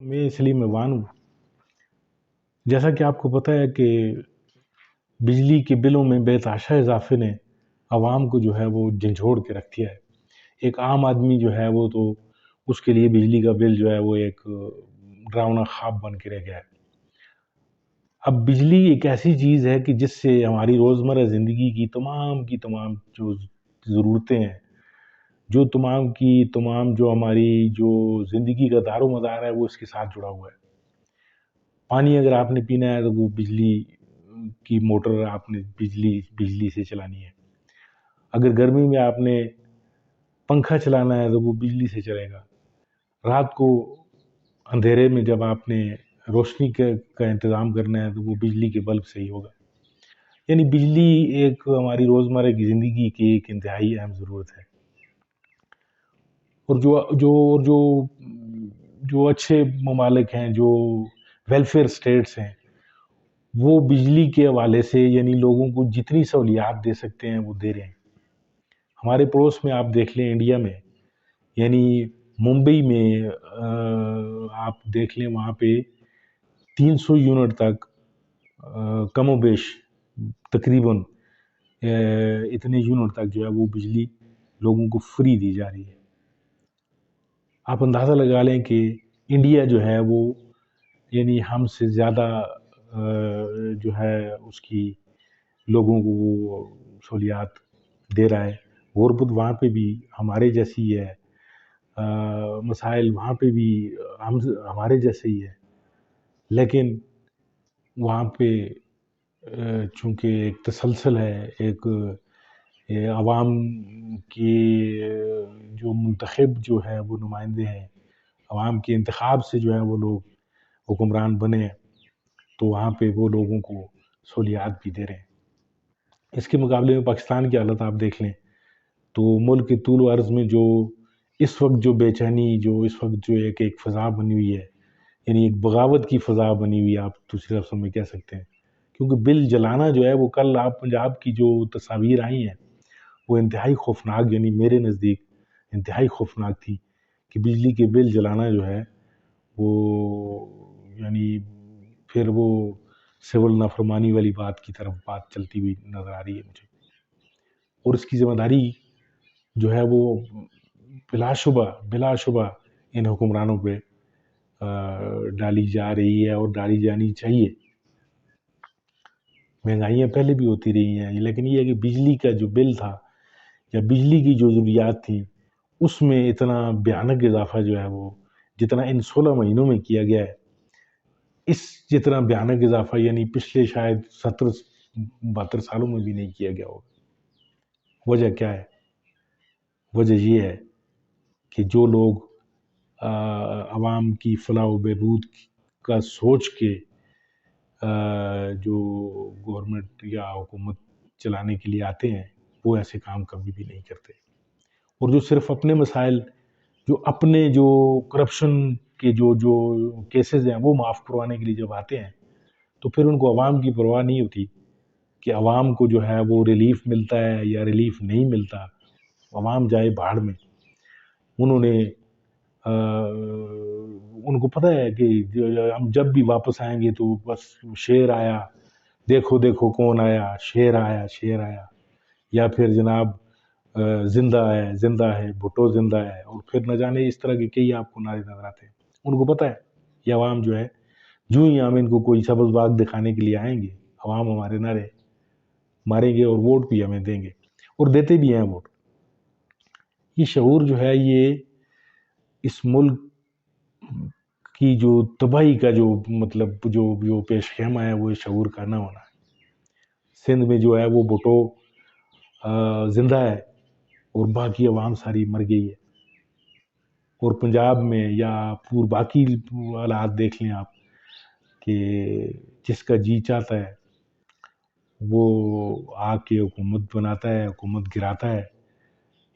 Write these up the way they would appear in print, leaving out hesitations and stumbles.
میں اس لیے موان ہوں، جیسا کہ آپ کو پتہ ہے کہ بجلی کے بلوں میں بے تحاشا اضافے نے عوام کو جو ہے وہ جھنجھوڑ کے رکھ دیا ہے۔ ایک عام آدمی جو ہے وہ تو اس کے لیے بجلی کا بل جو ہے وہ ایک ڈراؤنا خواب بن کے رہ گیا ہے۔ اب بجلی ایک ایسی چیز ہے کہ جس سے ہماری روزمرہ زندگی کی تمام جو ضرورتیں ہیں، جو تمام جو ہماری جو زندگی کا دار و مدار ہے وہ اس کے ساتھ جڑا ہوا ہے۔ پانی اگر آپ نے پینا ہے تو وہ بجلی کی موٹر آپ نے بجلی سے چلانی ہے۔ اگر گرمی میں آپ نے پنکھا چلانا ہے تو وہ بجلی سے چلے گا۔ رات کو اندھیرے میں جب آپ نے روشنی کا انتظام کرنا ہے تو وہ بجلی کے بلب سے ہی ہوگا۔ یعنی بجلی ایک ہماری روزمرہ کی زندگی کی ایک انتہائی اہم ضرورت ہے۔ اور جو اچھے ممالک ہیں، جو ویلفیئر سٹیٹس ہیں، وہ بجلی کے حوالے سے یعنی لوگوں کو جتنی سہولیات دے سکتے ہیں وہ دے رہے ہیں۔ ہمارے پڑوس میں آپ دیکھ لیں، انڈیا میں یعنی ممبئی میں آپ دیکھ لیں، وہاں پہ 300 یونٹ تک کم و بیش تقریباً اتنے یونٹ تک جو ہے وہ بجلی لوگوں کو فری دی جا رہی ہے۔ آپ اندازہ لگا لیں کہ انڈیا جو ہے وہ یعنی ہم سے زیادہ جو ہے اس کی لوگوں کو وہ سہولیات دے رہا ہے۔ غربت وہاں پہ بھی ہمارے جیسی ہے، مسائل وہاں پہ بھی ہمارے جیسے ہی ہے، لیکن وہاں پہ چونکہ ایک تسلسل ہے، ایک عوام کی جو منتخب جو ہے وہ نمائندے ہیں، عوام کے انتخاب سے جو ہے وہ لوگ حکمران بنے ہیں، تو وہاں پہ وہ لوگوں کو سہولیات بھی دے رہے ہیں۔ اس کے مقابلے میں پاکستان کی حالت آپ دیکھ لیں تو ملک کے طول و عرض میں جو اس وقت جو بے چینی، جو اس وقت جو ایک فضا بنی ہوئی ہے، یعنی ایک بغاوت کی فضا بنی ہوئی ہے، آپ دوسرے لفظوں میں کہہ سکتے ہیں، کیونکہ بل جلانا جو ہے وہ کل آپ پنجاب کی جو تصاویر آئی ہیں وہ انتہائی خوفناک، یعنی میرے نزدیک انتہائی خوفناک تھی کہ بجلی کے بل جلانا جو ہے وہ یعنی پھر وہ سول نافرمانی والی بات کی طرف بات چلتی ہوئی نظر آ رہی ہے مجھے۔ اور اس کی ذمہ داری جو ہے وہ بلا شبہ ان حکمرانوں پہ ڈالی جا رہی ہے اور ڈالی جانی چاہیے۔ مہنگائیاں پہلے بھی ہوتی رہی ہیں، لیکن یہ ہے کہ بجلی کا جو بل تھا یا بجلی کی جو ضروریات تھیں اس میں اتنا بھیانک اضافہ جو ہے وہ جتنا ان 16 مہینوں میں کیا گیا ہے، اس جتنا بھیانک اضافہ یعنی پچھلے شاید 70-72 سالوں میں بھی نہیں کیا گیا ہوگا۔ وجہ کیا ہے؟ وجہ یہ ہے کہ جو لوگ عوام کی فلاح و بہبود کا سوچ کے جو گورنمنٹ یا حکومت چلانے کے لیے آتے ہیں وہ ایسے کام کبھی بھی نہیں کرتے، اور جو صرف اپنے مسائل، جو اپنے جو کرپشن کے جو کیسز ہیں وہ معاف کروانے کے لیے جب آتے ہیں تو پھر ان کو عوام کی پرواہ نہیں ہوتی کہ عوام کو جو ہے وہ ریلیف ملتا ہے یا ریلیف نہیں ملتا۔ عوام جائے بھاڑ میں، انہوں نے ان کو پتہ ہے کہ ہم جب بھی واپس آئیں گے تو بس شیر آیا، دیکھو دیکھو کون آیا، شیر آیا، یا پھر جناب زندہ ہے بھٹو زندہ ہے، اور پھر نہ جانے اس طرح کے کئی آپ کو نعرے نظر آتے ہیں۔ ان کو پتہ ہے یہ عوام جو ہے جو ہی ہم ان کو کوئی سبز باغ دکھانے کے لیے آئیں گے، عوام ہمارے نعرے ماریں گے اور ووٹ بھی ہمیں دیں گے، اور دیتے بھی ہیں ووٹ۔ یہ شعور جو ہے یہ اس ملک کی جو تباہی کا جو مطلب جو پیش خیمہ ہے وہ اس شعور کا نہ ہونا ہے۔ سندھ میں جو ہے وہ بھٹو زندہ ہے اور باقی عوام ساری مر گئی ہے، اور پنجاب میں یا باقی حالات دیکھ لیں آپ کہ جس کا جی چاہتا ہے وہ آ کے حکومت بناتا ہے، حکومت گراتا ہے،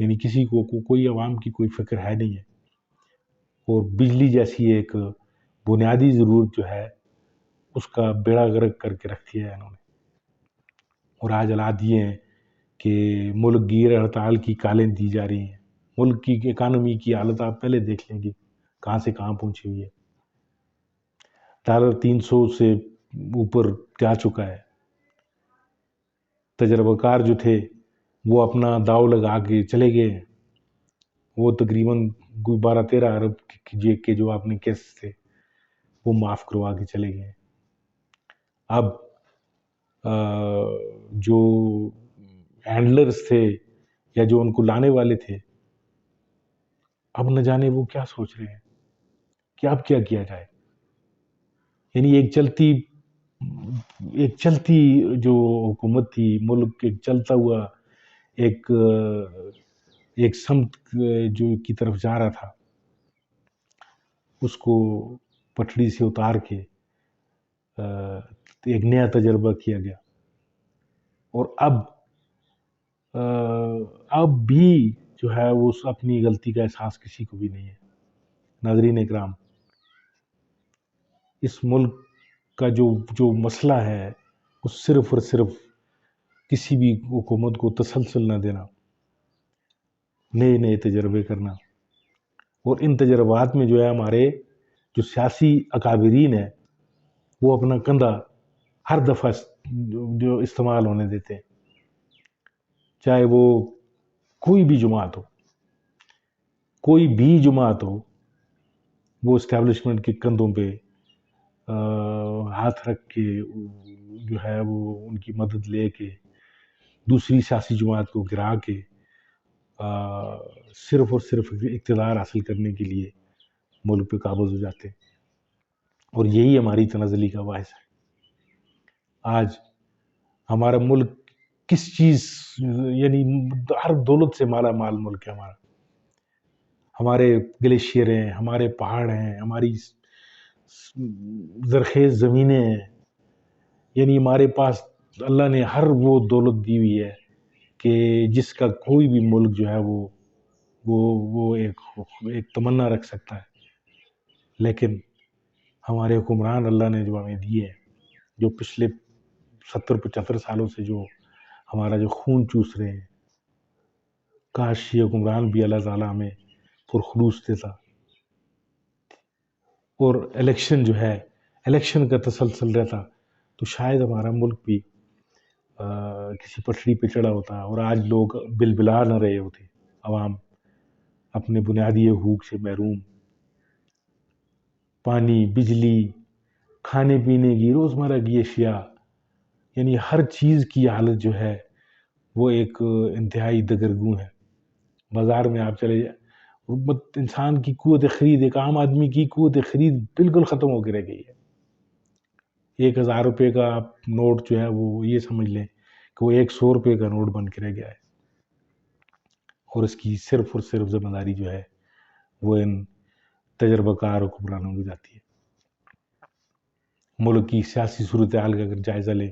یعنی کسی کو کوئی عوام کی کوئی فکر ہے نہیں ہے۔ اور بجلی جیسی ایک بنیادی ضرورت جو ہے اس کا بیڑا غرق کر کے رکھ دیا ہے انہوں نے۔ اور آج حالات یہ ہیں کہ ملک گیر ہڑتال کی کالیں دی جا رہی ہیں۔ ملک کی اکانومی کی حالت آپ پہلے دیکھ لیں گے کہاں سے کہاں پہنچی ہوئی ہے۔ ڈالر 300 سے اوپر جا چکا ہے. تجربہ کار جو تھے وہ اپنا داؤ لگا کے چلے گئے ہیں. وہ تقریباً 12-13 ارب کے جو آپ نے کیس تھے وہ معاف کروا کے چلے گئے ہیں. اب جو ہینڈلرز تھے یا جو ان کو لانے والے تھے، اب نہ جانے وہ کیا سوچ رہے ہیں کہ اب کیا کیا جائے. یعنی ایک چلتی جو حکومت تھی، ملک ایک چلتا ہوا ایک سمت جو کی طرف جا رہا تھا، اس کو پٹڑی سے اتار کے ایک نیا تجربہ کیا گیا. اور اب بھی جو ہے وہ اپنی غلطی کا احساس کسی کو بھی نہیں ہے. ناظرین اکرام، اس ملک کا جو مسئلہ ہے وہ صرف اور صرف کسی بھی حکومت کو تسلسل نہ دینا، نئے تجربے کرنا، اور ان تجربات میں جو ہے ہمارے جو سیاسی اکابرین ہیں وہ اپنا کندھا ہر دفعہ جو استعمال ہونے دیتے ہیں، چاہے وہ کوئی بھی جماعت ہو، وہ اسٹیبلشمنٹ کے کندھوں پہ ہاتھ رکھ کے جو ہے وہ ان کی مدد لے کے دوسری سیاسی جماعت کو گرا کے صرف اور صرف اقتدار حاصل کرنے کے لیے ملک پہ قابض ہو جاتے ہیں. اور یہی ہماری تنزلی کا باعث ہے. آج ہمارا ملک کس چیز، یعنی ہر دولت سے مالا مال ملک ہے ہمارے گلیشیئر ہیں، ہمارے پہاڑ ہیں، ہماری زرخیز زمینیں ہیں. یعنی ہمارے پاس اللہ نے ہر وہ دولت دی ہوئی ہے کہ جس کا کوئی بھی ملک جو ہے وہ ایک تمنا رکھ سکتا ہے. لیکن ہمارے حکمران اللہ نے جو ہمیں دیے ہیں، جو پچھلے 70-75 سالوں سے جو ہمارا جو خون چوس رہے ہیں، کاش یہ حکمران بھی اللہ تعالیٰ ہمیں پرخلوص دیتا اور الیکشن کا تسلسل رہتا تو شاید ہمارا ملک بھی کسی پٹری پہ چڑھا ہوتا اور آج لوگ بلبلا نہ رہے ہوتے، عوام اپنے بنیادی حقوق سے محروم. پانی، بجلی، کھانے پینے کی روزمرہ کی اشیاء، یعنی ہر چیز کی حالت جو ہے وہ ایک انتہائی دگرگوں ہے. بازار میں آپ چلے جائیں، انسان کی قوت خرید، ایک عام آدمی کی قوت خرید بالکل ختم ہو کے رہ گئی ہے. 1000 روپے کا آپ نوٹ جو ہے وہ یہ سمجھ لیں کہ وہ 100 روپے کا نوٹ بن کے رہ گیا ہے. اور اس کی صرف اور صرف ذمہ داری جو ہے وہ ان تجربہ کار حکمرانوں کی جاتی ہے. ملک کی سیاسی صورتحال کا اگر جائزہ لیں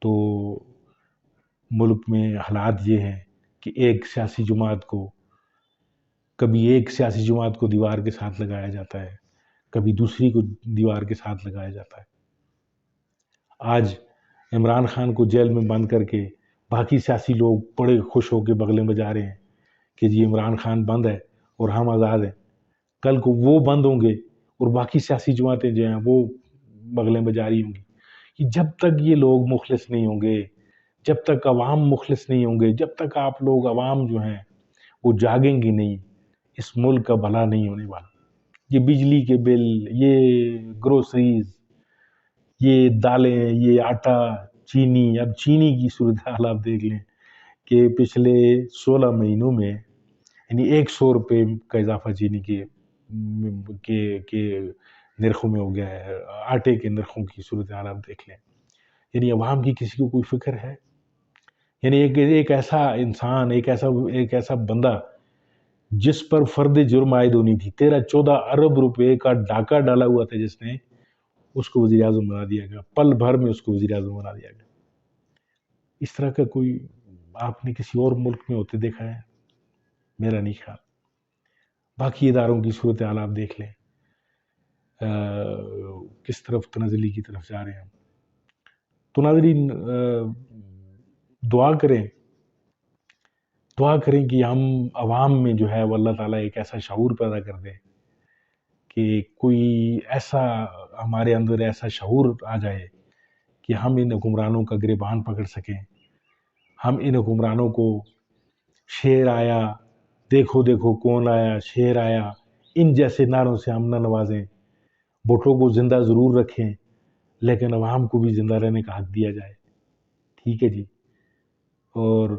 تو ملک میں حالات یہ ہیں کہ کبھی ایک سیاسی جماعت کو دیوار کے ساتھ لگایا جاتا ہے، کبھی دوسری کو دیوار کے ساتھ لگایا جاتا ہے. آج عمران خان کو جیل میں بند کر کے باقی سیاسی لوگ بڑے خوش ہو کے بغلیں بجا رہے ہیں کہ جی عمران خان بند ہے اور ہم آزاد ہیں. کل کو وہ بند ہوں گے اور باقی سیاسی جماعتیں جو ہیں وہ بغلیں بجا رہی ہوں گی. جب تک یہ لوگ مخلص نہیں ہوں گے، جب تک عوام مخلص نہیں ہوں گے، جب تک آپ لوگ عوام جو ہیں وہ جاگیں گے نہیں، اس ملک کا بھلا نہیں ہونے والا. یہ بجلی کے بل، یہ گروسریز، یہ دالیں، یہ آٹا، چینی. اب چینی کی صورتحال آپ دیکھ لیں کہ پچھلے 16 مہینوں میں یعنی 100 روپے کا اضافہ چینی کے نرخوں میں ہو گیا ہے. آٹے کے نرخوں کی صورتحال آپ دیکھ لیں. یعنی عوام کی کسی کو کوئی فکر ہے؟ یعنی ایک ایسا انسان، ایک ایسا بندہ جس پر فرد جرم عائد ہونی تھی، 13-14 ارب روپے کا ڈاکہ ڈالا ہوا تھا جس نے، اس کو وزیر اعظم بنا دیا گیا. پل بھر میں اس کو وزیر اعظم بنا دیا گیا. اس طرح کا کوئی آپ نے کسی اور ملک میں ہوتے دیکھا ہے؟ میرا نہیں خیال. باقی اداروں کی صورتحال آپ دیکھ لیں کس طرف تنزلی کی طرف جا رہے ہیں. تو ناظرین دعا کریں کہ ہم عوام میں جو ہے وہ اللہ تعالیٰ ایک ایسا شعور پیدا کر دے کہ کوئی ایسا ہمارے اندر ایسا شعور آ جائے کہ ہم ان حکمرانوں کا گریبان پکڑ سکیں، ہم ان حکمرانوں کو شیر آیا، دیکھو دیکھو کون آیا، شیر آیا، ان جیسے نعروں سے ہم نہ نوازیں، بھٹو کو زندہ ضرور رکھیں لیکن عوام کو بھی زندہ رہنے کا حق دیا جائے، ٹھیک ہے جی۔ اور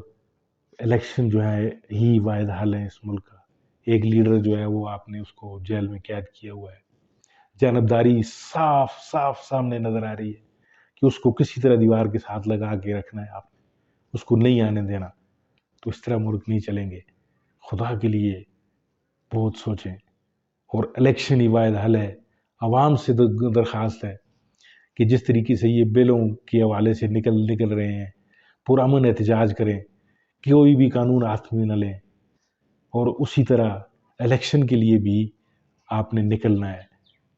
الیکشن جو ہے ہی واحد حل ہے اس ملک کا۔ ایک لیڈر جو ہے وہ آپ نے اس کو جیل میں قید کیا ہوا ہے، جانبداری صاف صاف سامنے نظر آ رہی ہے کہ اس کو کسی طرح دیوار کے ساتھ لگا کے رکھنا ہے، آپ نے اس کو نہیں آنے دینا، تو اس طرح ملک نہیں چلیں گے۔ خدا کے لیے بہت سوچیں، اور الیکشن ہی واحد حل ہے۔ عوام سے درخواست ہے کہ جس طریقے سے یہ بلوں کے حوالے سے نکل رہے ہیں، پرامن احتجاج کریں، کوئی بھی قانون ہاتھ میں نہ لیں، اور اسی طرح الیکشن کے لیے بھی آپ نے نکلنا ہے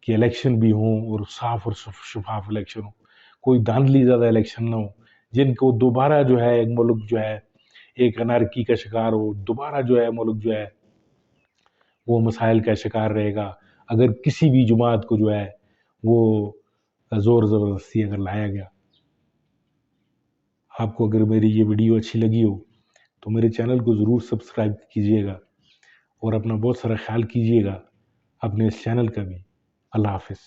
کہ الیکشن بھی ہوں اور صاف اور شفاف الیکشن ہو، کوئی دھاندلی زیادہ الیکشن نہ ہو جن کو دوبارہ جو ہے ایک ملک جو ہے ایک انارکی کا شکار ہو، دوبارہ جو ہے ملک جو ہے وہ مسائل کا شکار رہے گا اگر کسی بھی جماعت کو جو ہے وہ زور زبردستی اگر لایا گیا۔ آپ کو اگر میری یہ ویڈیو اچھی لگی ہو تو میرے چینل کو ضرور سبسکرائب کیجئے گا اور اپنا بہت سارا خیال کیجئے گا، اپنے اس چینل کا بھی۔ اللہ حافظ۔